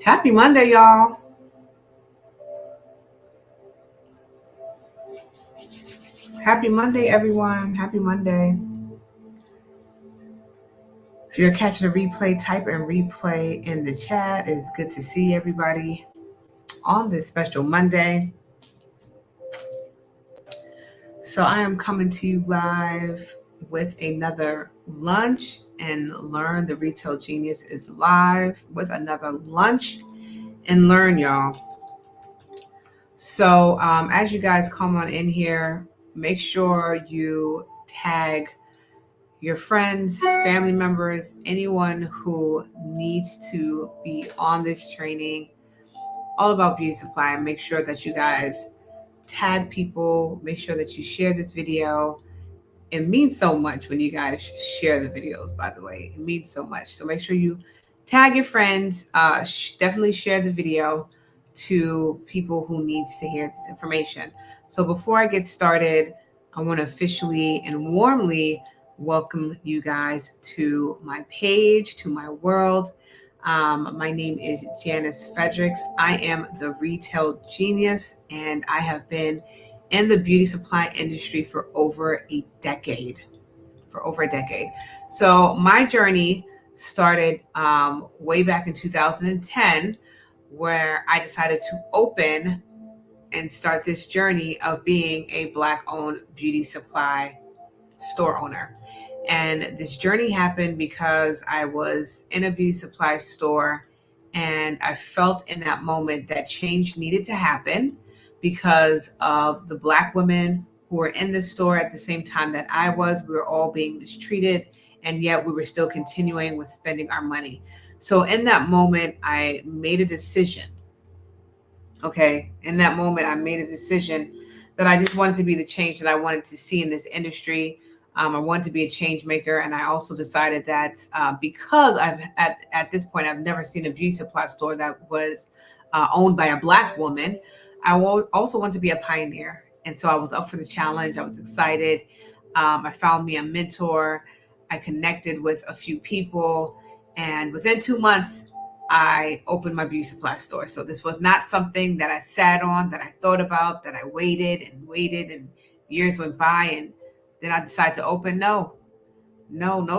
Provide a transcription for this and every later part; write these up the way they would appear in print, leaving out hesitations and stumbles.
Happy Monday, y'all. Happy Monday, everyone. Happy Monday. If you're catching a replay, type in replay in the chat. It's good to see everybody on this special Monday. So I am coming to you live with another lunch and learn. The Retail Genius is live with another lunch and learn, y'all. So as you guys come on in here, make sure you tag your friends, family members, anyone who needs to be on this training, all about beauty supply. Make sure that you guys tag people, make sure that you share this video. It means so much when you guys share the videos, by the way. It means so much. So make sure you tag your friends, definitely share the video to people who needs to hear this information. So before I get started, I want to officially and warmly welcome you guys to my page, to my world. My name is Janice Fredericks. I am the Retail Genius, and I have been in the beauty supply industry for over a decade. So my journey started way back in 2010, where I decided to open and start this journey of being a Black-owned beauty supply store owner. And this journey happened because I was in a beauty supply store and I felt in that moment that change needed to happen because of the Black women who were in the store at the same time that I was. We were all being mistreated, and yet we were still continuing with spending our money. So in that moment, I made a decision. In that moment, I made a decision that I just wanted to be the change that I wanted to see in this industry. I wanted to be a change maker, and I also decided that because at this point I've never seen a beauty supply store that was owned by a Black woman, I also want to be a pioneer. And so I was up for the challenge. I was excited. I found me a mentor. I connected with a few people, and within 2 months, I opened my beauty supply store. So this was not something that I sat on, that I thought about, that I waited, and years went by, and then I decided to open. No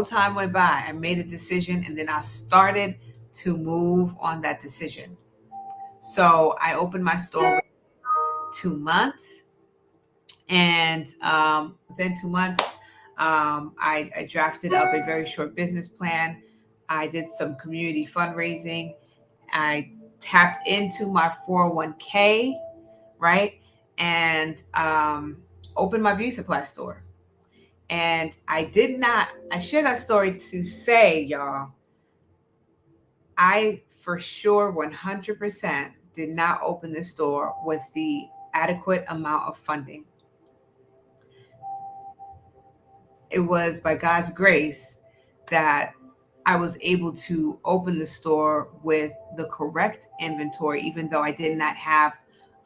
time went by. I made a decision, and then I started to move on that decision. So I opened my store within 2 months, and within 2 months, I drafted up a very short business plan. I did some community fundraising. I tapped into my 401k, right? And opened my beauty supply store. And I share that story to say, y'all, I for sure 100% did not open this store with the adequate amount of funding. It was by God's grace that I was able to open the store with the correct inventory, even though I did not have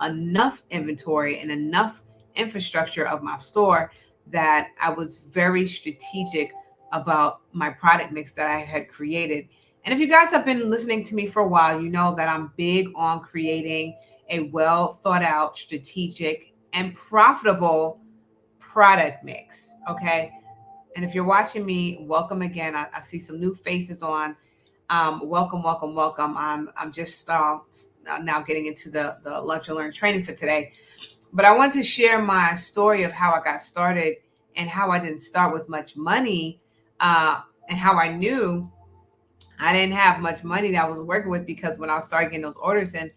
enough inventory and enough infrastructure of my store, that I was very strategic about my product mix that I had created. And if you guys have been listening to me for a while, you know that I'm big on creating a well thought out, strategic, and profitable product mix. Okay. And if you're watching me, welcome again. I see some new faces on. Welcome. I'm just now getting into the Lunch and Learn training for today. But I want to share my story of how I got started and how I didn't start with much money, and how I knew I didn't have much money that I was working with, because when I started getting those orders in,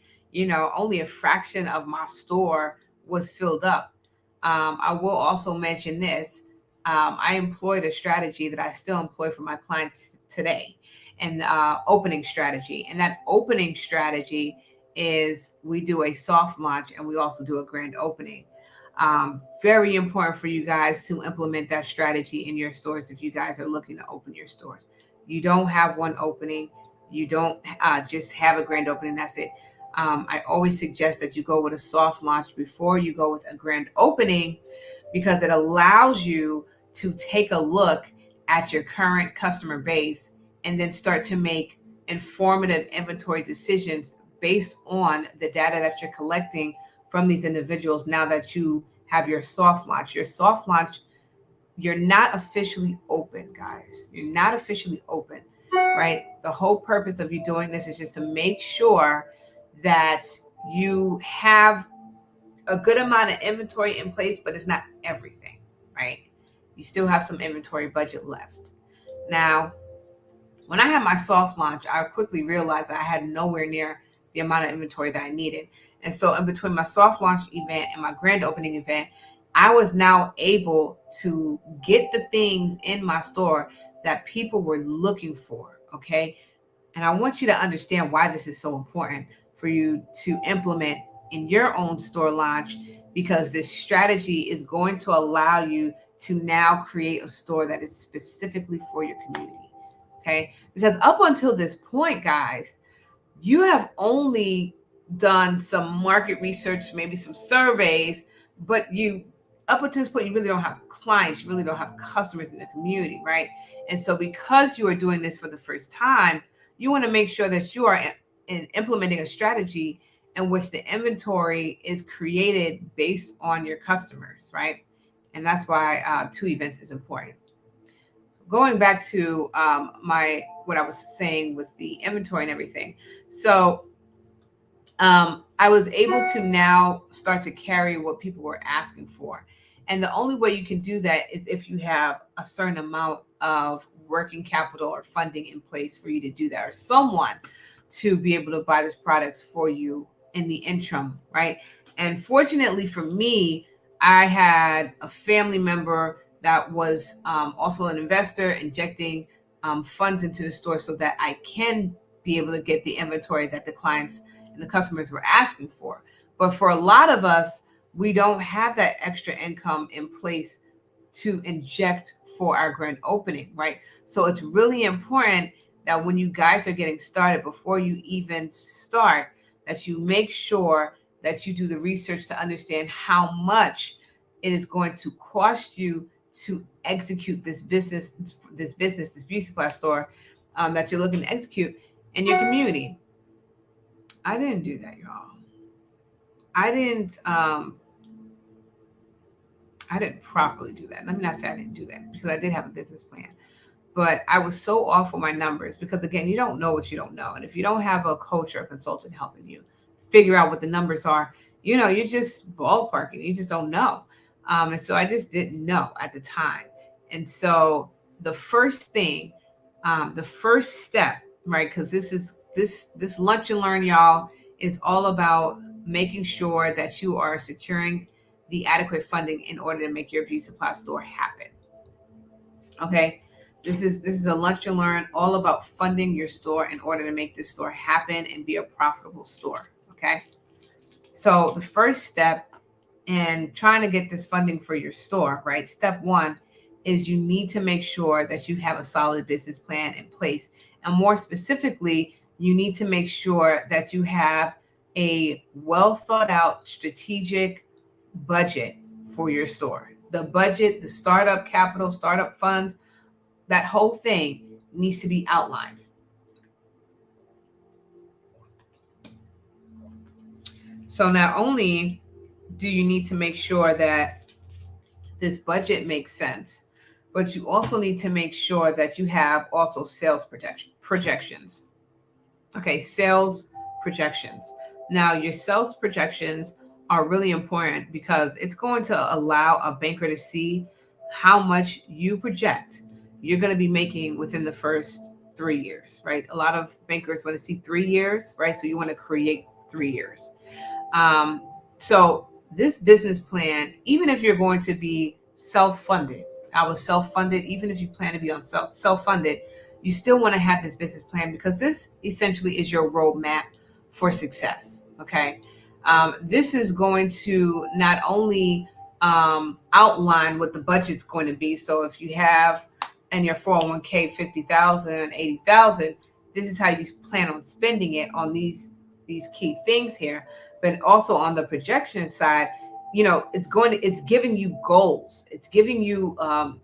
only a fraction of my store was filled up. I will also mention this. I employed a strategy that I still employ for my clients today, and opening strategy. And that opening strategy is we do a soft launch and we also do a grand opening. Very important for you guys to implement that strategy in your stores if you guys are looking to open your stores. You don't have one opening. You don't just have a grand opening. That's it. I always suggest that you go with a soft launch before you go with a grand opening, because it allows you to take a look at your current customer base and then start to make informative inventory decisions based on the data that you're collecting from these individuals now that you have your soft launch. Your soft launch, you're not officially open, guys. You're not officially open, right? The whole purpose of you doing this is just to make sure that you have a good amount of inventory in place, but it's not everything, right? You still have some inventory budget left. Now, when I had my soft launch, I quickly realized that I had nowhere near the amount of inventory that I needed. And so in between my soft launch event and my grand opening event, I was now able to get the things in my store that people were looking for. Okay. And I want you to understand why this is so important for you to implement in your own store launch, because this strategy is going to allow you to now create a store that is specifically for your community. Okay. Because up until this point, guys, you have only done some market research, maybe some surveys, but up until this point, you really don't have clients, you really don't have customers in the community, right? And so because you are doing this for the first time, you want to make sure that you are implementing a strategy in which the inventory is created based on your customers, right? And that's why 2 events is important. Going back to what I was saying with the inventory and everything. So I was able to now start to carry what people were asking for. And the only way you can do that is if you have a certain amount of working capital or funding in place for you to do that, or someone to be able to buy this product for you in the interim, right? And fortunately for me, I had a family member that was also an investor injecting funds into the store so that I can be able to get the inventory that the clients and the customers were asking for. But for a lot of us, we don't have that extra income in place to inject for our grand opening, right? So it's really important that when you guys are getting started, before you even start, that you make sure that you do the research to understand how much it is going to cost you to execute this beauty supply store that you're looking to execute in your community. I didn't do that, y'all. I didn't I didn't properly do that. Let me not say I didn't do that, because I did have a business plan. But I was so off with my numbers because, again, you don't know what you don't know. And if you don't have a coach or a consultant helping you figure out what the numbers are, you're just ballparking. You just don't know. And so I just didn't know at the time. And so the first thing, the first step, right? Because this lunch and learn, y'all, is all about making sure that you are securing the adequate funding in order to make your beauty supply store happen. Okay. This is a lunch and learn all about funding your store in order to make this store happen and be a profitable store. Okay. So the first step in trying to get this funding for your store, right? Step 1 is you need to make sure that you have a solid business plan in place. And more specifically, you need to make sure that you have a well thought out strategic budget for your store. The budget, the startup capital, startup funds, that whole thing needs to be outlined. So not only do you need to make sure that this budget makes sense, but you also need to make sure that you have also sales projections. Okay, sales projections. Now, your sales projections are really important because it's going to allow a banker to see how much you project you're going to be making within the first 3 years, right? A lot of bankers want to see 3 years, right? So you want to create 3 years. So this business plan, even if you're going to be self-funded, even if you plan to be on self-funded, you still want to have this business plan because this essentially is your roadmap for success. Okay. This is going to not only outline what the budget's going to be. So if you have in your 401k 50,000, 80,000, this is how you plan on spending it on these key things here. But also on the projection side, it's giving you goals. It's giving you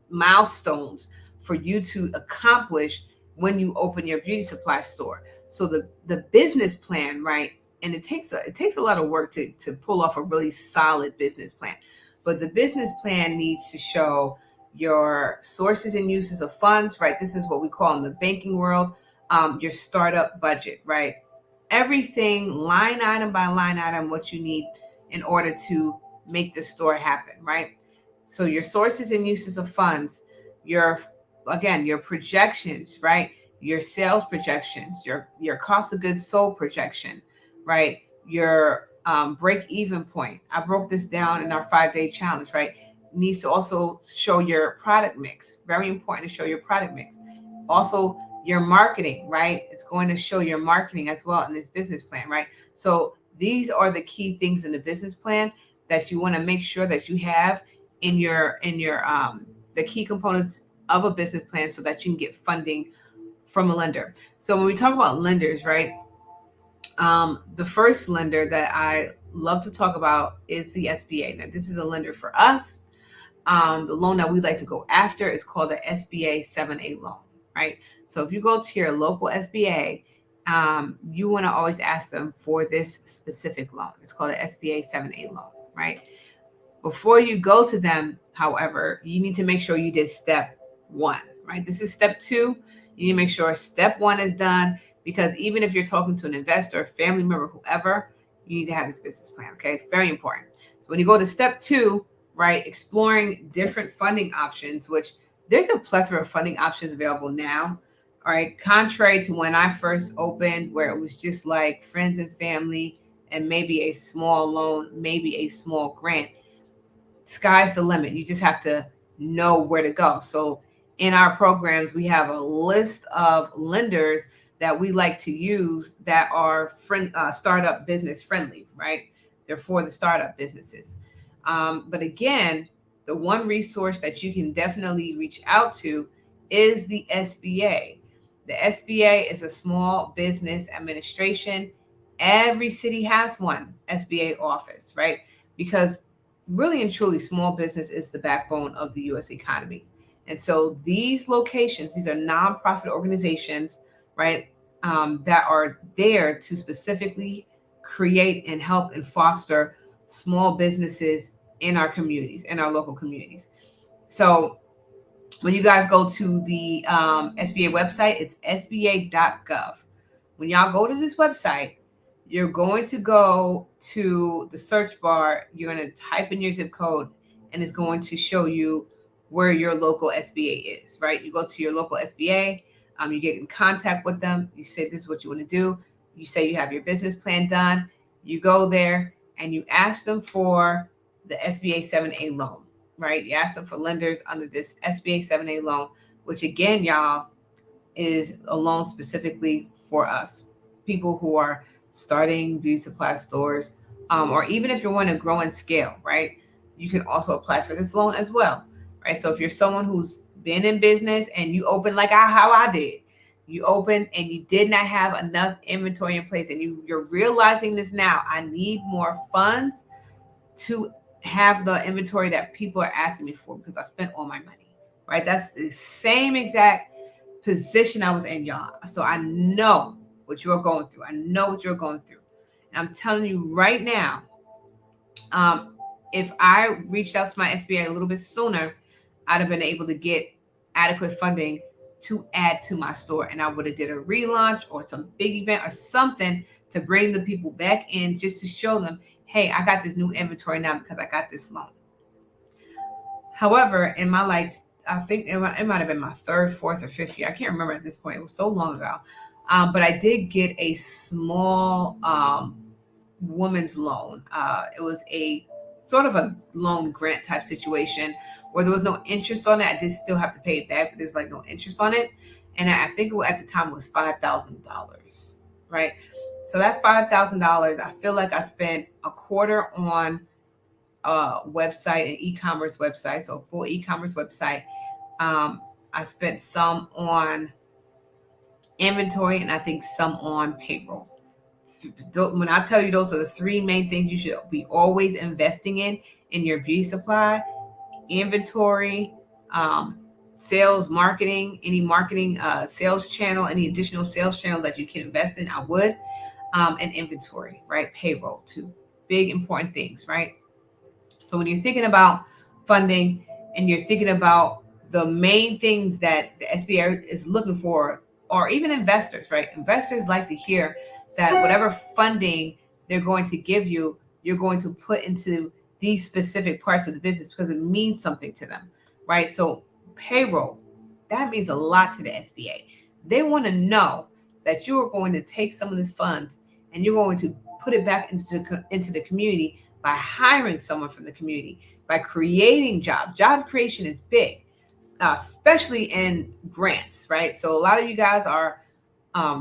milestones for you to accomplish when you open your beauty supply store. So the business plan, right? And it takes a lot of work to pull off a really solid business plan. But the business plan needs to show your sources and uses of funds, right? This is what we call in the banking world, your startup budget, right? Everything line item by line item, what you need in order to make the store happen, right? So your sources and uses of funds, your projections, right? Your sales projections, your cost of goods sold projection, right? Your break even point. I broke this down in our 5-day challenge, right? Needs to also show your product mix. Very important to show your product mix. Also, your marketing, right? It's going to show your marketing as well in this business plan, right? So these are the key things in the business plan that you want to make sure that you have in your the key components of a business plan so that you can get funding from a lender. So when we talk about lenders, right? The first lender that I love to talk about is the SBA. Now, this is a lender for us. The loan that we like to go after is called the SBA 7A loan, right? So if you go to your local SBA, you want to always ask them for this specific loan. It's called the SBA 7A loan, right? Before you go to them, however, you need to make sure you did step 1, right? This is step 2. You need to make sure step 1 is done, because even if you're talking to an investor, family member, whoever, you need to have this business plan, okay? Very important. So when you go to step 2, right, exploring different funding options, which there's a plethora of funding options available now, all right? Contrary to when I first opened, where it was just like friends and family and maybe a small loan, maybe a small grant. Sky's the limit. You just have to know where to go. So in our programs, we have a list of lenders that we like to use that are startup business friendly, right? They're for the startup businesses. But again, the one resource that you can definitely reach out to is the SBA. The SBA is a small business administration. Every city has one SBA office, right? Because really and truly, small business is the backbone of the U.S. economy. And so these locations, these are nonprofit organizations, right, that are there to specifically create and help and foster small businesses in our communities, in our local communities. So when you guys go to the SBA website, it's sba.gov. When y'all go to this website, you're going to go to the search bar. You're going to type in your zip code, and it's going to show you where your local SBA is, right? You go to your local SBA. You get in contact with them. You say this is what you want to do. You say you have your business plan done. You go there and you ask them for the SBA 7A loan, right? You ask them for lenders under this SBA 7A loan, which again, y'all, is a loan specifically for us, people who are starting beauty supply stores, or even if you want to grow and scale, right? You can also apply for this loan as well, right? So if you're someone who's been in business and you open like how I did, you opened and you did not have enough inventory in place, and you're realizing this now, I need more funds to have the inventory that people are asking me for because I spent all my money, right? That's the same exact position I was in, y'all. So I know what you're going through. I know what you're going through. And I'm telling you right now, if I reached out to my SBA a little bit sooner, I'd have been able to get adequate funding to add to my store. And I would have did a relaunch or some big event or something to bring the people back in, just to show them, hey, I got this new inventory now because I got this loan. However, in my I think it might have been my 3rd, 4th, or 5th year. I can't remember at this point. It was so long ago. But I did get a small woman's loan. It was a sort of a loan grant type situation where there was no interest on it. I did still have to pay it back, but there's like no interest on it. And I think at the time it was $5,000, right? So that $5,000, I feel like I spent a quarter on a website, an e-commerce website, so a full e-commerce website. I spent some on inventory and I think some on payroll. When I tell you those are the 3 main things you should be always investing in your beauty supply: inventory, sales marketing, any marketing sales channel, any additional sales channel that you can invest in, I would. And inventory, right? Payroll, two big important things, right? So when you're thinking about funding and you're thinking about the main things that the SBA is looking for, or even investors, right? Investors like to hear that whatever funding they're going to give you, you're going to put into these specific parts of the business because it means something to them, right? So payroll, that means a lot to the SBA. They want to know that you are going to take some of these funds and you're going to put it back into the community by hiring someone from the community, by creating jobs. Job creation is big, especially in grants, right? So a lot of you guys are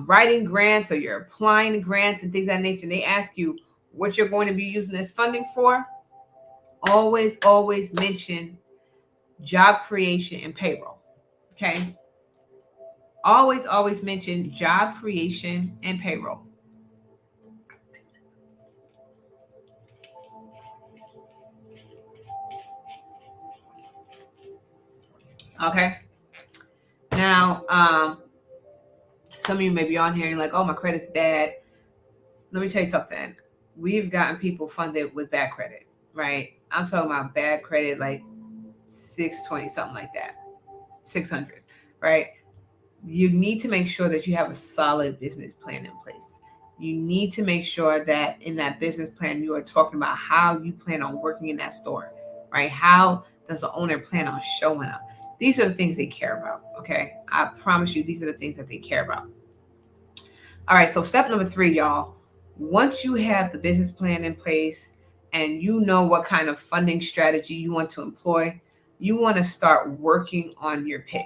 writing grants or you're applying to grants and things of that nature. And they ask you what you're going to be using this funding for. Always mention job creation and payroll. Okay. Always mention job creation and payroll. Okay. Now, some of you may be on here and you're like, oh, my credit's bad. Let me tell you something. We've gotten people funded with bad credit, right? I'm talking about bad credit, like 620, something like that, 600, right? You need to make sure that you have a solid business plan in place. You need to make sure that in that business plan, you are talking about how you plan on working in that store, right? How does the owner plan on showing up? These are the things they care about, okay? I promise you, these are the things that they care about. All right, so step number 3, y'all. Once you have the business plan in place and you know what kind of funding strategy you want to employ, you want to start working on your pitch,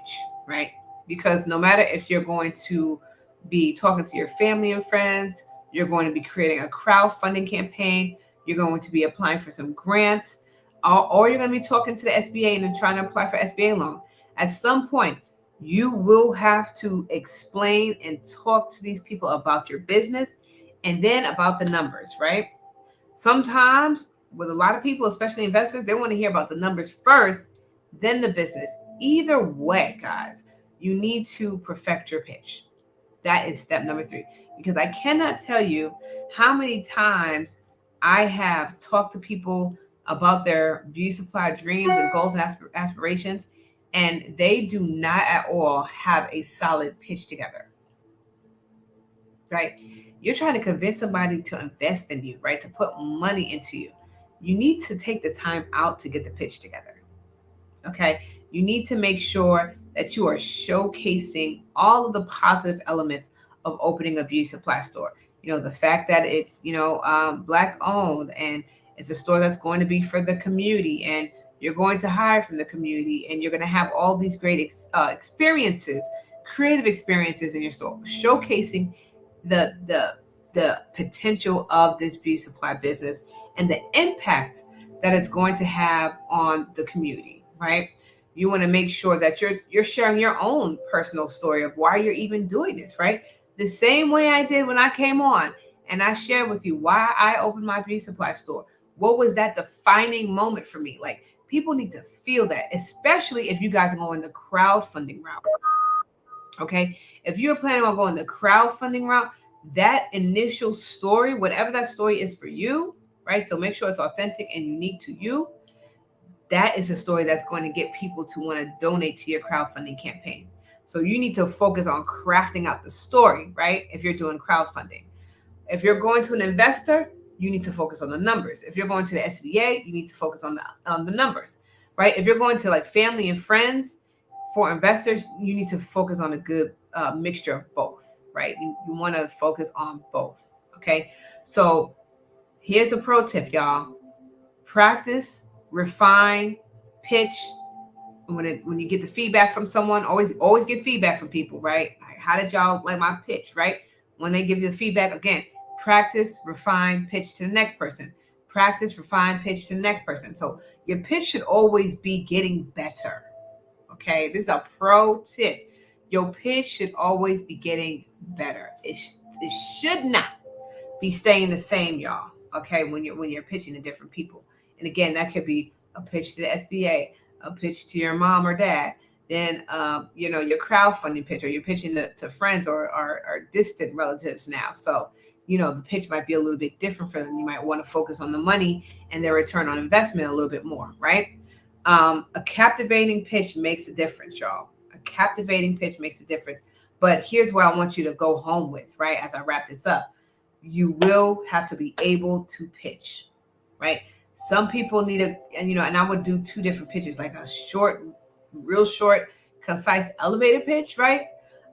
right? Because no matter if you're going to be talking to your family and friends, you're going to be creating a crowdfunding campaign, you're going to be applying for some grants, or you're going to be talking to the SBA and then trying to apply for SBA loan. At some point, you will have to explain and talk to these people about your business and then about the numbers, right? Sometimes with a lot of people, especially investors, they want to hear about the numbers first, then the business. Either way, guys, you need to perfect your pitch. That is step number 3, because I cannot tell you how many times I have talked to people about their beauty supply dreams and goals and aspirations, and they do not at all have a solid pitch together, right? You're trying to convince somebody to invest in you, right? To put money into you. You need to take the time out to get the pitch together. Okay. You need to make sure that you are showcasing all of the positive elements of opening a beauty supply store. You know, the fact that it's, Black owned and it's a store that's going to be for the community and you're going to hire from the community and you're going to have all these great experiences, creative experiences in your store, showcasing the potential of this beauty supply business and the impact that it's going to have on the community, right? You want to make sure that you're sharing your own personal story of why you're even doing this, right? The same way I did when I came on and I shared with you why I opened my beauty supply store. What was that defining moment for me? Like, people need to feel that, especially if you guys are going the crowdfunding route. Okay. If you're planning on going the crowdfunding route, that initial story, whatever that story is for you, right? So make sure it's authentic and unique to you. That is a story that's going to get people to want to donate to your crowdfunding campaign. So you need to focus on crafting out the story, right? If you're doing crowdfunding. If you're going to an investor, you need to focus on the numbers. If you're going to the SBA, you need to focus on the numbers, right? If you're going to like family and friends, for investors, you need to focus on a good mixture of both, right? You want to focus on both, okay? So here's a pro tip, y'all. Practice, refine, pitch. When you get the feedback from someone, always get feedback from people, right? Like, how did y'all like my pitch, right? When they give you the feedback, again, practice, refine, pitch to the next person. Practice, refine, pitch to the next person. So your pitch should always be getting better. Okay, this is a pro tip. Your pitch should always be getting better. It should not be staying the same, y'all. Okay, when you're pitching to different people. And again, that could be a pitch to the SBA, a pitch to your mom or dad. then your crowdfunding pitch, or you're pitching to friends or distant relatives now. So the pitch might be a little bit different for them. You might want to focus on the money and their return on investment a little bit more, right? A captivating pitch makes a difference, y'all. A captivating pitch makes a difference. But here's what I want you to go home with, right? As I wrap this up, you will have to be able to pitch, right? Some people need and I would do two different pitches, like a short, real short, concise elevator pitch, right?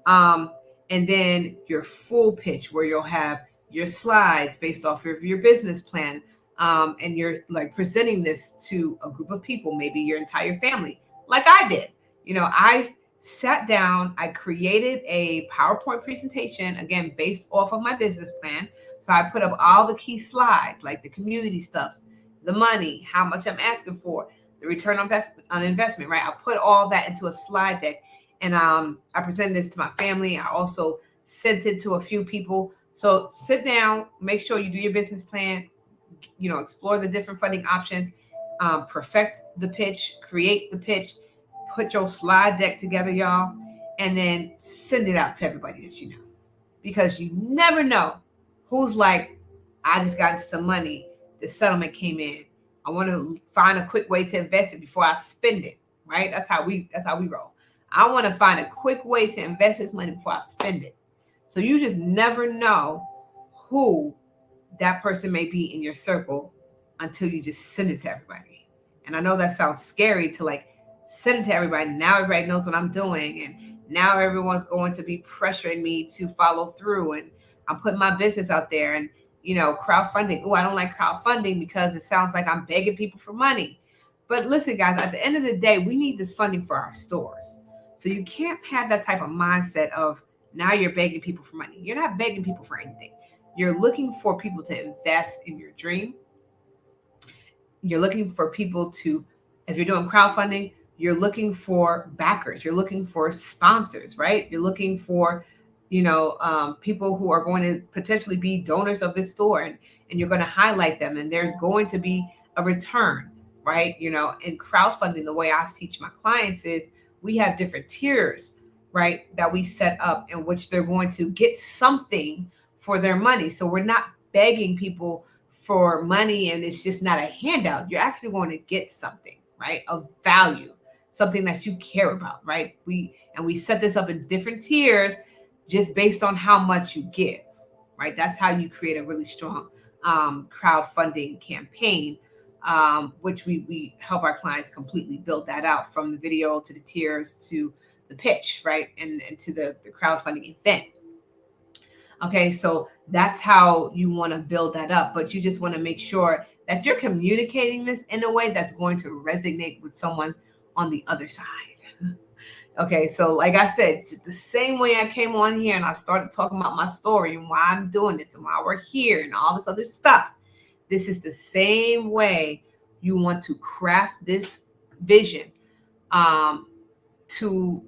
Um, and then your full pitch, where you'll have your slides based off of your business plan, and you're like presenting this to a group of people, maybe your entire family, like I did. I sat down, I created a PowerPoint presentation, again, based off of my business plan. So I put up all the key slides, like the community stuff, the money, how much I'm asking for, the return on investment, right? I put all that into a slide deck, and I presented this to my family. I also sent it to a few people. So sit down, make sure you do your business plan, explore the different funding options, perfect the pitch, create the pitch, put your slide deck together, y'all, and then send it out to everybody that you know. Because you never know who's like, I just got into some money, the settlement came in, I want to find a quick way to invest it before I spend it, right? That's how we roll. I want to find a quick way to invest this money before I spend it. So you just never know who that person may be in your circle until you just send it to everybody. And I know that sounds scary to like send it to everybody. Now everybody knows what I'm doing, and now everyone's going to be pressuring me to follow through, and I'm putting my business out there. And crowdfunding. Oh, I don't like crowdfunding because it sounds like I'm begging people for money. But listen, guys, at the end of the day, we need this funding for our stores. So you can't have that type of mindset of now you're begging people for money. You're not begging people for anything. You're looking for people to invest in your dream. You're looking for people to, if you're doing crowdfunding, you're looking for backers. You're looking for sponsors, right? You're looking for, people who are going to potentially be donors of this store, and you're going to highlight them, and there's going to be a return, right? In crowdfunding, the way I teach my clients is we have different tiers, right, that we set up in which they're going to get something for their money. So we're not begging people for money and it's just not a handout. You're actually going to get something, right, of value, something that you care about, right? We set this up in different tiers just based on how much you give, right? That's how you create a really strong crowdfunding campaign, which we help our clients completely build that out, from the video to the tiers to the pitch, right? And to the crowdfunding event. Okay, so that's how you want to build that up. But you just want to make sure that you're communicating this in a way that's going to resonate with someone on the other side. Okay, so like I said, the same way I came on here and I started talking about my story and why I'm doing this and why we're here and all this other stuff, this is the same way you want to craft this vision to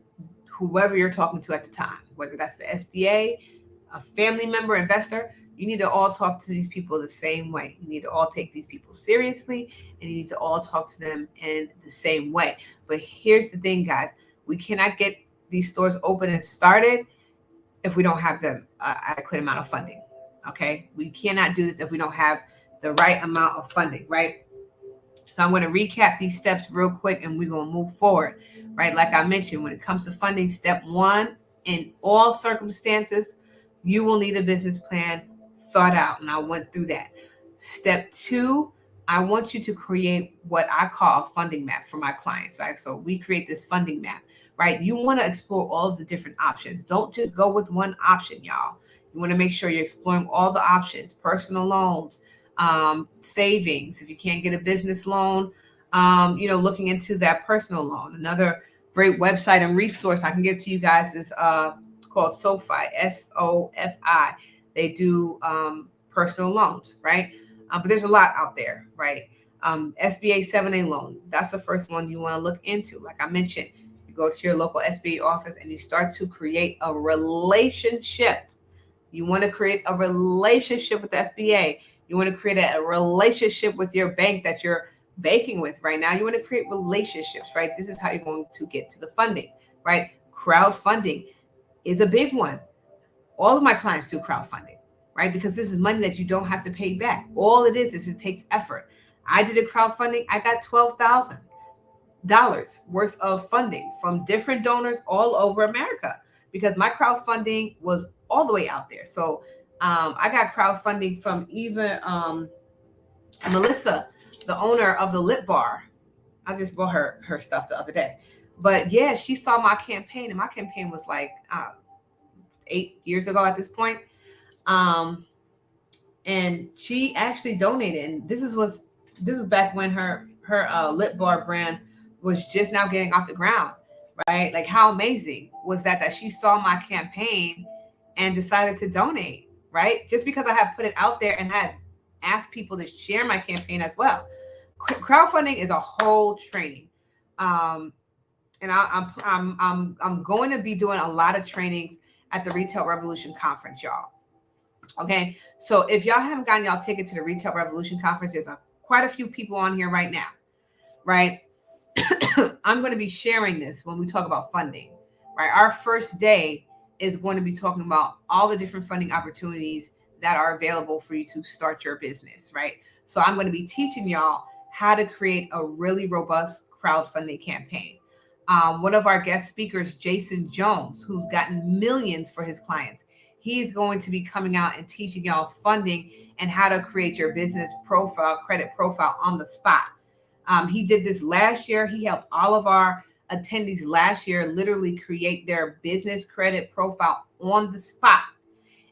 whoever you're talking to at the time, whether that's the SBA, a family member, investor. You need to all talk to these people the same way. You need to all take these people seriously, and you need to all talk to them in the same way. But here's the thing, guys. We cannot get these stores open and started if we don't have the adequate amount of funding, okay? We cannot do this if we don't have the right amount of funding, right? So I'm going to recap these steps real quick, and we're going to move forward, right? Like I mentioned, when it comes to funding, step one, in all circumstances, you will need a business plan thought out, and I went through that. Step two, I want you to create what I call a funding map for my clients, right? So we create this funding map, right? You want to explore all of the different options. Don't just go with one option, y'all. You want to make sure you're exploring all the options: personal loans, savings. If you can't get a business loan, looking into that personal loan. Another great website and resource I can give to you guys is called SoFi, SOFI. They do personal loans, right? But there's a lot out there, right? SBA 7A loan. That's the first one you want to look into. Like I mentioned, you go to your local SBA office and you start to create a relationship. You want to create a relationship with the SBA. You want to create a relationship with your bank that you're baking with right now. You want to create relationships, right? This is how you're going to get to the funding, right? Crowdfunding is a big one. All of my clients do crowdfunding, right? Because this is money that you don't have to pay back. All it is it takes effort. I did a crowdfunding. I got $12,000 worth of funding from different donors all over America because my crowdfunding was all the way out there. So I got crowdfunding from even Melissa, the owner of the Lip Bar. I just bought her stuff the other day. But yeah, she saw my campaign, and my campaign was like 8 years ago at this point. Um, and she actually donated. And this was back when her Lip Bar brand was just now getting off the ground, right? Like how amazing was that she saw my campaign and decided to donate, right? Just because I had put it out there and had asked people to share my campaign as well. Crowdfunding is a whole training. Um, and I'm going to be doing a lot of trainings at the Retail Revolution Conference, y'all. Okay, so if y'all haven't gotten y'all ticket to the Retail Revolution Conference, there's quite a few people on here right now, right? I'm going to be sharing this when we talk about funding, right? Our first day is going to be talking about all the different funding opportunities that are available for you to start your business, right? So I'm going to be teaching y'all how to create a really robust crowdfunding campaign. One of our guest speakers, Jason Jones, who's gotten millions for his clients, he's going to be coming out and teaching y'all funding and how to create your business profile, credit profile on the spot. He did this last year. He helped all of our attendees last year literally create their business credit profile on the spot.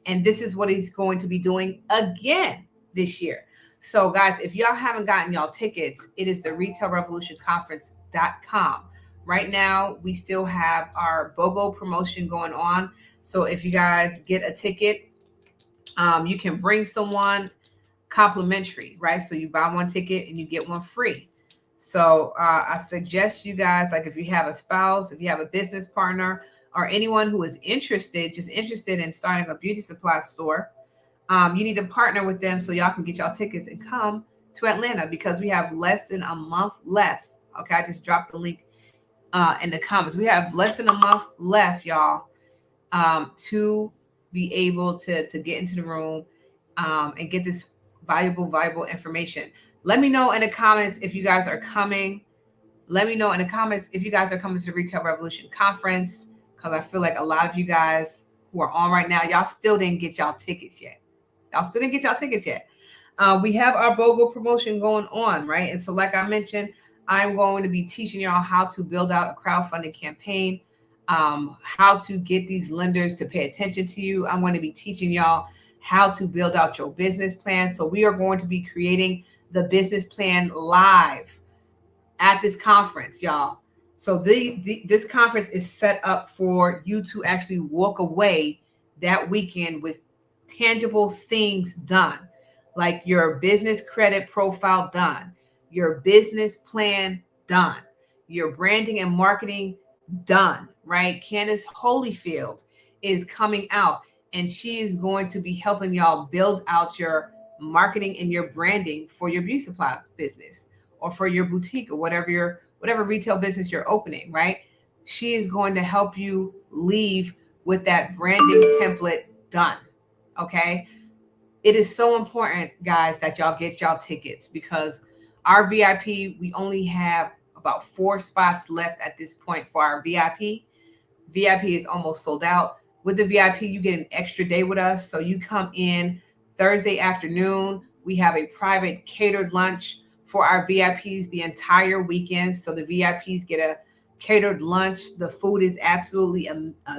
And this is what he's going to be doing again this year. So guys, if y'all haven't gotten y'all tickets, it is the retailrevolutionconference.com. Right now, we still have our BOGO promotion going on. So if you guys get a ticket, you can bring someone complimentary, right? So you buy one ticket and you get one free. So I suggest you guys, like if you have a spouse, if you have a business partner, or anyone who is interested in starting a beauty supply store, you need to partner with them so y'all can get y'all tickets and come to Atlanta because we have less than a month left. Okay, I just dropped the link in the comments. We have less than a month left, y'all, to be able to get into the room and get this valuable information. Let me know in the comments if you guys are coming. Let me know in the comments if you guys are coming to the Retail Revolution Conference, because I feel like a lot of you guys who are on right now, y'all still didn't get y'all tickets yet. We have our BOGO promotion going on, right? And so like I mentioned, I'm going to be teaching y'all how to build out a crowdfunding campaign, how to get these lenders to pay attention to you. I'm going to be teaching y'all how to build out your business plan. So we are going to be creating the business plan live at this conference, y'all. So this conference is set up for you to actually walk away that weekend with tangible things done, like your business credit profile done, your business plan done, your branding and marketing done, right? Candace Holyfield is coming out and she is going to be helping y'all build out your marketing and your branding for your beauty supply business or for your boutique or whatever retail business you're opening, right? She is going to help you leave with that branding template done. Okay. It is so important, guys, that y'all get y'all tickets because our VIP, we only have about 4 spots left at this point for our VIP. VIP is almost sold out. With the VIP, you get an extra day with us. So you come in Thursday afternoon. We have a private catered lunch for our VIPs the entire weekend. So the VIPs get a catered lunch. The food is absolutely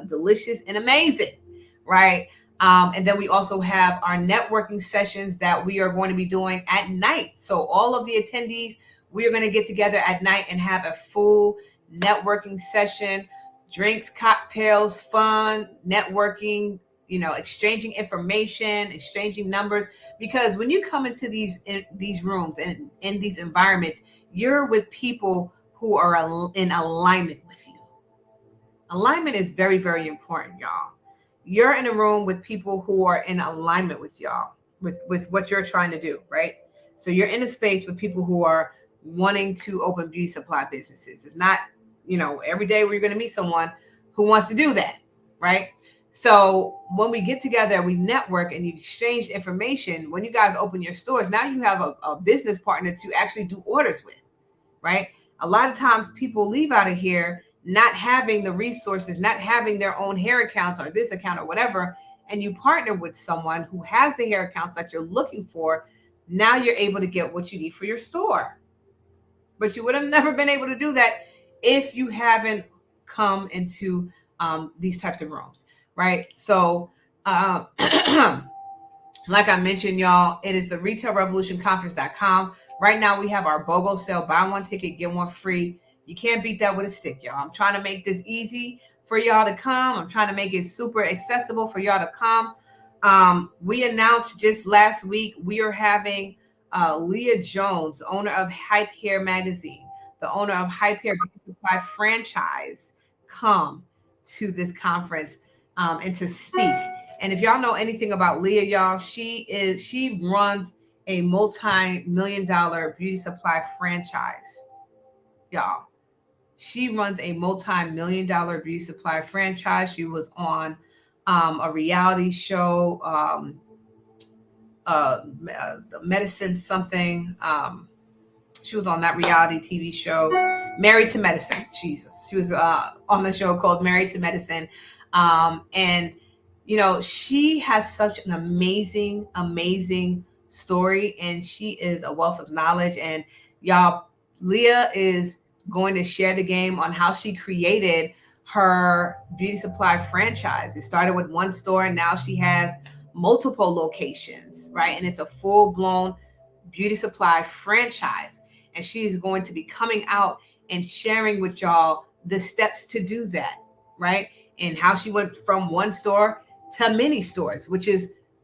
delicious and amazing, right? And then we also have our networking sessions that we are going to be doing at night. So all of the attendees, we are going to get together at night and have a full networking session, drinks, cocktails, fun, networking, exchanging information, exchanging numbers. Because when you come into these rooms and in these environments, you're with people who are in alignment with you. Alignment is very, very important, y'all. You're in a room with people who are in alignment with y'all, with what you're trying to do, right? So you're in a space with people who are wanting to open beauty supply businesses. It's not, every day we're going to meet someone who wants to do that, right? So when we get together, we network and you exchange information. When you guys open your stores, now you have a business partner to actually do orders with, right? A lot of times people leave out of here not having the resources, not having their own hair accounts or this account or whatever, and you partner with someone who has the hair accounts that you're looking for. Now you're able to get what you need for your store. But you would have never been able to do that if you haven't come into these types of rooms, right? So, like I mentioned, y'all, it is the retailrevolutionconference.com. Right now, we have our BOGO sale, buy one ticket, get one free. You can't beat that with a stick, y'all. I'm trying to make this easy for y'all to come. I'm trying to make it super accessible for y'all to come. We announced just last week, we are having Leah Jones, owner of Hype Hair Magazine, the owner of Hype Hair Beauty Supply franchise, come to this conference and to speak. And if y'all know anything about Leah, y'all, she runs a multi-million-dollar beauty supply franchise. Y'all, she runs a multi-million-dollar beauty supply franchise. She was on a reality show, medicine something. She was on that reality TV show, Married to Medicine. Jesus, she was on the show called Married to Medicine, and she has such an amazing story, and she is a wealth of knowledge. And y'all, Leah is going to share the game on how she created her beauty supply franchise. It started with one store, and now she has multiple locations, right? And it's a full-blown beauty supply franchise. And she's going to be coming out and sharing with y'all the steps to do that, right? And how she went from one store to many stores, which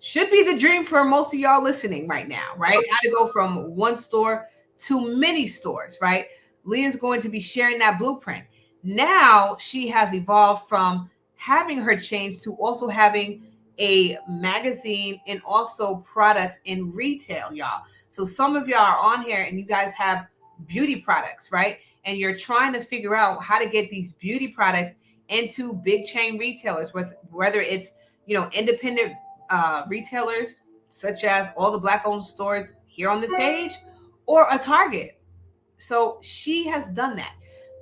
should be the dream for most of y'all listening right now, right? How to go from one store to many stores, right? Leah's going to be sharing that blueprint. Now she has evolved from having her chains to also having a magazine and also products in retail, y'all. So some of y'all are on here and you guys have beauty products, right? And you're trying to figure out how to get these beauty products into big chain retailers, whether it's independent retailers such as all the Black-owned stores here on this page, or a Target. So she has done that.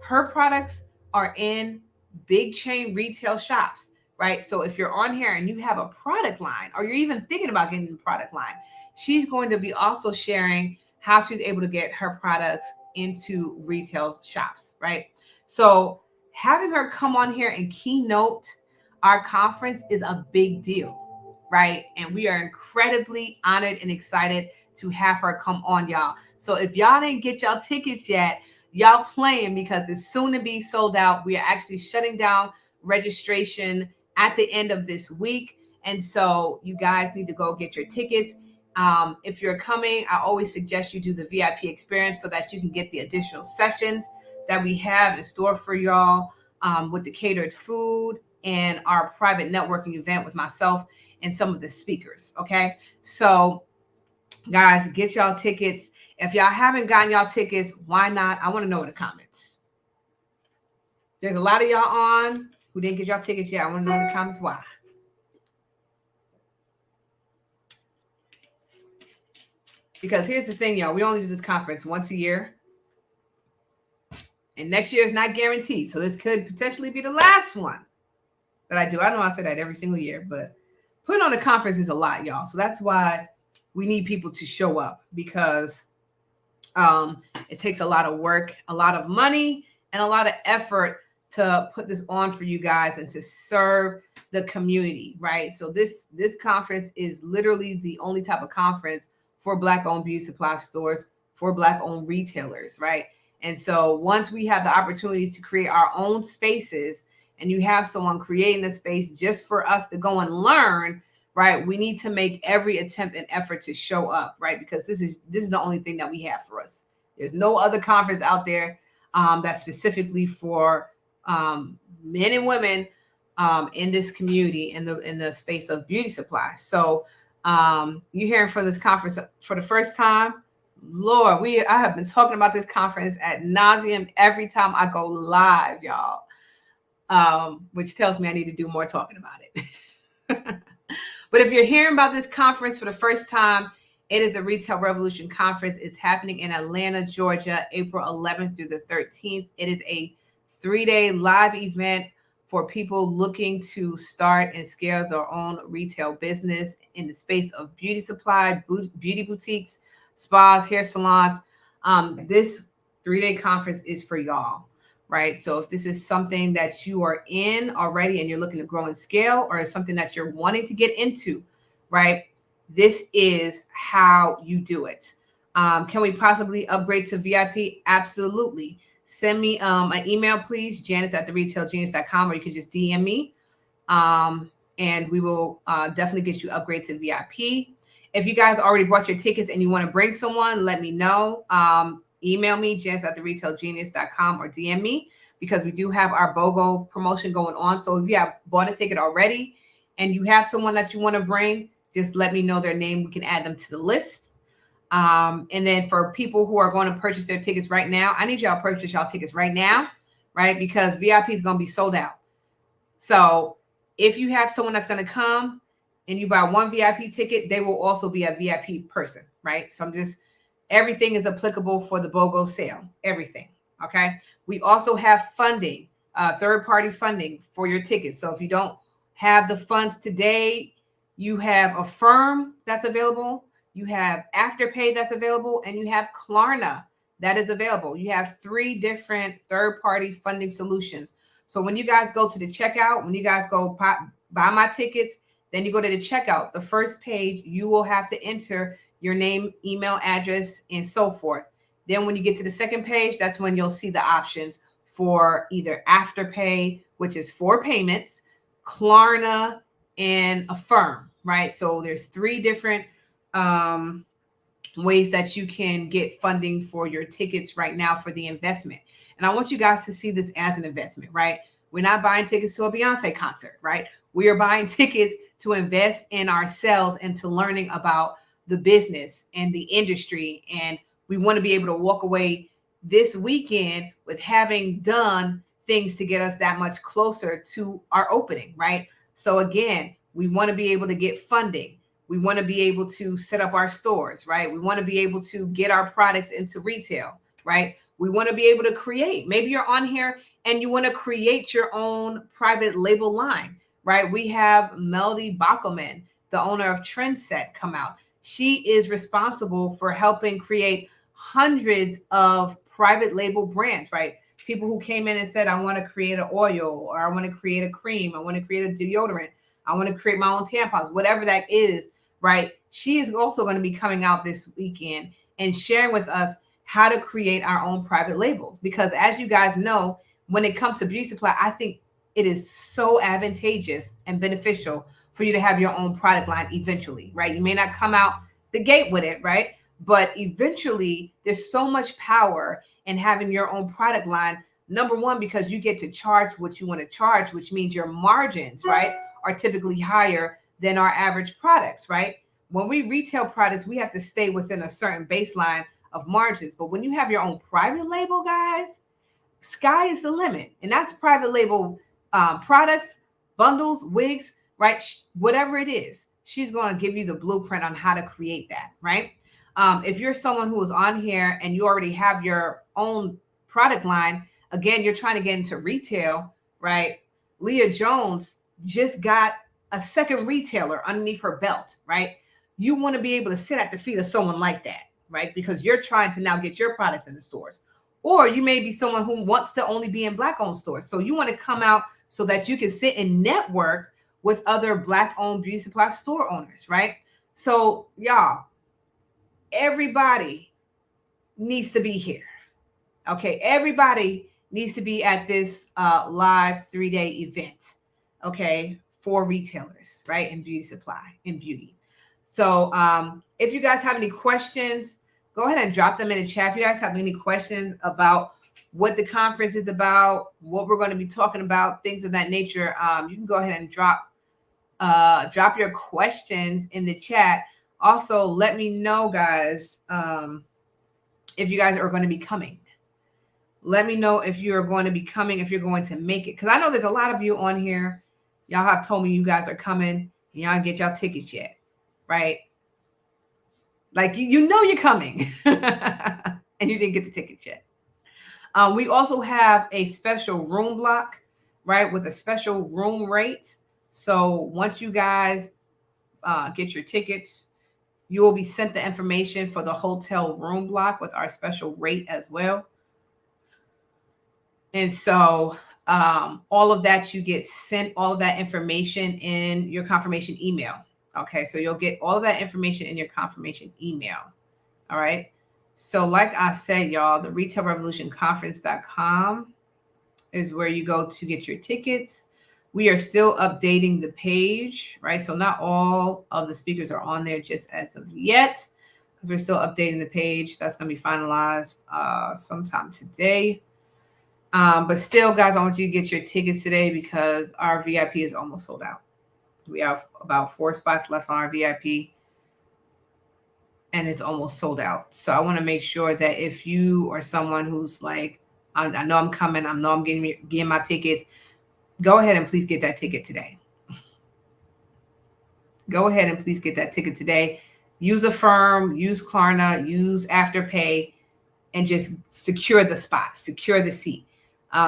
Her products are in big chain retail shops, right? So if you're on here and you have a product line, or you're even thinking about getting a product line, she's going to be also sharing how she's able to get her products into retail shops, right? So having her come on here and keynote our conference is a big deal, right? And we are incredibly honored and excited to have her come on, y'all. So if y'all didn't get y'all tickets yet, y'all playing, because it's soon to be sold out. We are actually shutting down registration at the end of this week. And so you guys need to go get your tickets. If you're coming, I always suggest you do the VIP experience so that you can get the additional sessions that we have in store for y'all, with the catered food and our private networking event with myself and some of the speakers. Okay. So guys, get y'all tickets. If y'all haven't gotten y'all tickets, why not? I want to know in the comments. There's a lot of y'all on who didn't get y'all tickets yet. I want to know in the comments why. Because here's the thing, y'all. We only do this conference once a year. And next year is not guaranteed. So this could potentially be the last one that I do. I know I say that every single year, but putting on a conference is a lot, y'all. So that's why we need people to show up, because it takes a lot of work, a lot of money, and a lot of effort to put this on for you guys and to serve the community, right? So this conference is literally the only type of conference for Black-owned beauty supply stores, for Black-owned retailers, right? And so once we have the opportunities to create our own spaces, and you have someone creating a space just for us to go and learn, right? We need to make every attempt and effort to show up, right? Because this is the only thing that we have for us. There's no other conference out there that's specifically for men and women in this community, in the space of beauty supply. So you're hearing from this conference for the first time. Lord, I have been talking about this conference ad nauseum every time I go live, y'all. Which tells me I need to do more talking about it. But if you're hearing about this conference for the first time, it is the Retail Revolution Conference. It's happening in Atlanta, Georgia, April 11th through the 13th. It is a 3-day live event for people looking to start and scale their own retail business in the space of beauty supply, beauty boutiques, spas, hair salons. This 3-day conference is for y'all, right? So if this is something that you are in already and you're looking to grow and scale, or something that you're wanting to get into, right? This is how you do it. Can we possibly upgrade to VIP? Absolutely. Send me an email, please, janice@theretailgenius.com, or you can just DM me. And we will definitely get you upgrade to VIP. If you guys already bought your tickets and you want to bring someone, let me know. Email me, janice@theretailgenius.com, or DM me, because we do have our BOGO promotion going on. So if you have bought a ticket already and you have someone that you want to bring, just let me know their name. We can add them to the list. And then for people who are going to purchase their tickets right now, I need y'all to purchase y'all tickets right now, right? Because VIP is going to be sold out. So if you have someone that's going to come and you buy one VIP ticket, they will also be a VIP person, right? So everything is applicable for the BOGO sale, everything. Okay. We also have funding, third-party funding for your tickets. So if you don't have the funds today, you have Affirm that's available, you have Afterpay that's available, and you have Klarna that is available. You have 3 different third-party funding solutions. So when you guys go to the checkout, when you guys go buy my tickets, then you go to the checkout, the first page, you will have to enter your name, email, address, and so forth. Then when you get to the second page, that's when you'll see the options for either Afterpay, which is 4 payments, Klarna, and Affirm, right? So there's 3 different ways that you can get funding for your tickets right now for the investment. And I want you guys to see this as an investment, right? We're not buying tickets to a Beyonce concert, right? We are buying tickets to invest in ourselves and to learning about the business and the industry. And we want to be able to walk away this weekend with having done things to get us that much closer to our opening, right? So again, we want to be able to get funding. We want to be able to set up our stores, right? We want to be able to get our products into retail, right? We want to be able to create. Maybe you're on here and you want to create your own private label line, right? We have Melody Bockelman, the owner of Trendset, come out. She is responsible for helping create hundreds of private label brands, right? People who came in and said, I want to create an oil, or I want to create a cream, I want to create a deodorant, I want to create my own tampons, whatever that is, right? She is also going to be coming out this weekend and sharing with us how to create our own private labels. Because as you guys know, when it comes to beauty supply, I think it is so advantageous and beneficial for you to have your own product line eventually, right? You may not come out the gate with it, right? But eventually there's so much power in having your own product line. Number one, because you get to charge what you want to charge, which means your margins, right, are typically higher than our average products, right? When we retail products, we have to stay within a certain baseline of margins. But when you have your own private label, guys, sky is the limit. And that's private label products, bundles, wigs, right? Whatever it is, she's going to give you the blueprint on how to create that, right? If you're someone who is on here and you already have your own product line, again, you're trying to get into retail, right? Leah Jones just got a second retailer underneath her belt, right? You want to be able to sit at the feet of someone like that, right? Because you're trying to now get your products in the stores. Or you may be someone who wants to only be in Black-owned stores. So you want to come out so that you can sit and network with other Black-owned beauty supply store owners, right? So y'all, everybody needs to be here. Okay, everybody needs to be at this live 3-day event, okay, for retailers, right, in beauty supply, in beauty. So if you guys have any questions, go ahead and drop them in the chat. If you guys have any questions about what the conference is about, what we're going to be talking about, things of that nature, you can go ahead and drop your questions in the chat. Also, let me know, guys, if you guys are going to be coming. Let me know if you're going to be coming, if you're going to make it. Because I know there's a lot of you on here. Y'all have told me you guys are coming and y'all get y'all tickets yet, right? Like you know you're coming and you didn't get the tickets yet. We also have a special room block, right, with a special room rate. So once you guys get your tickets, you will be sent the information for the hotel room block with our special rate as well. And so all of that, you get sent all of that information in your confirmation email. Okay, so you'll get all of that information in your confirmation email. All right. So like I said, y'all, the retailrevolutionconference.com is where you go to get your tickets. We are still updating the page, right? So not all of the speakers are on there just as of yet, because we're still updating the page. That's going to be finalized sometime today. But still, guys, I want you to get your tickets today because our VIP is almost sold out. We have about 4 spots left on our VIP, and it's almost sold out. So I want to make sure that if you are someone who's like, I know I'm coming, I know I'm getting my tickets, go ahead and please get that ticket today. Go ahead and please get that ticket today. Use Affirm, use Klarna, use Afterpay, and just secure the spot, secure the seat.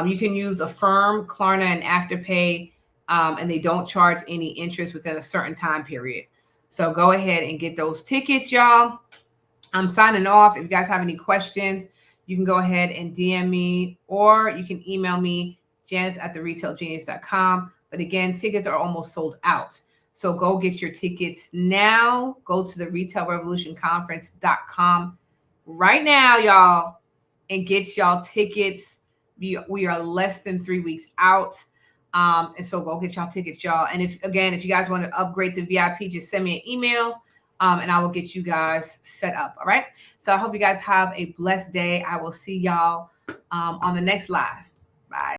You can use Affirm, Klarna, and Afterpay, and they don't charge any interest within a certain time period. So go ahead and get those tickets, y'all. I'm signing off. If you guys have any questions, you can go ahead and DM me, or you can email me, janice@theretailgenius.com. But again, tickets are almost sold out. So go get your tickets now. Go to the retailrevolutionconference.com right now, y'all, and get y'all tickets. We are less than 3 weeks out. And so go get y'all tickets, y'all. And if you guys want to upgrade to VIP, just send me an email. And I will get you guys set up. All right. So I hope you guys have a blessed day. I will see y'all on the next live.